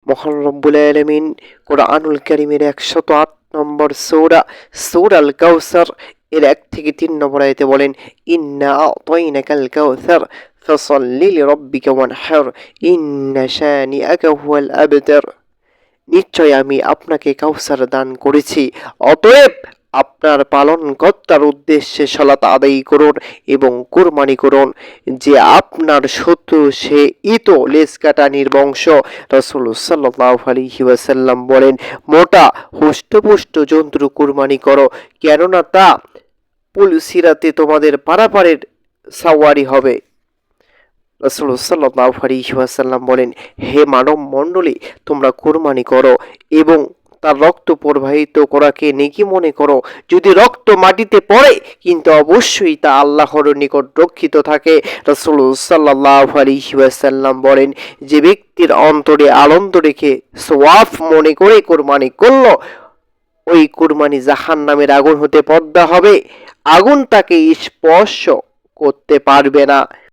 মহান রব্বুল আলামিন কোরআনুল কারীমের 108 নম্বর সূরা আল কাউসার এর 1 থেকে 3 নম্বর আয়াতে বলেন, ইন্না আ'তাইনাকাল কাউসার ফাসাল্লি লিরাব্বিকা ওয়ানহার ইন্না শানিআকা হুয়াল আবতার। নিশ্চয় আমি আপনাকে কাউসার দান করেছি, অতএব আপনার পালনকর্তার উদ্দেশ্যে সালাত আদায় করুন এবং কুরবানি করুন। যে আপনার শত্রু সে তো লেজ কাটানির বংশ। রাসূল সাল্লাল্লাহু আলাইহি ওয়াসাল্লাম বলেন, মোটা হুষ্টপুষ্ট জন্তু কুরবানি করো, কেননা তা পুলসিরাতে তোমাদের পারাপারের সাওয়ারি হবে। রাসূল সাল্লাল্লাহু আলাইহি ওয়াসাল্লাম বলেন, হে মানব মণ্ডলী, তোমরা কুরবানি করো এবং তার রক্ত প্রবাহিত করাকে নেকি মনে করো। যদি রক্ত মাটিতে পড়ে কিন্তু অবশ্যই তা আল্লাহর নিকট রক্ষিত থাকে। রাসূল সাল্লাল্লাহু আলাইহি ওয়াসাল্লাম বলেন, যে ব্যক্তির অন্তরে আনন্দ রেখে সওয়াব মনে করে কুরবানি করলো, ওই কুরবানি জাহান্নামের আগুন হতে পর্দা হবে, আগুন তাকে স্পর্শ করতে পারবে না।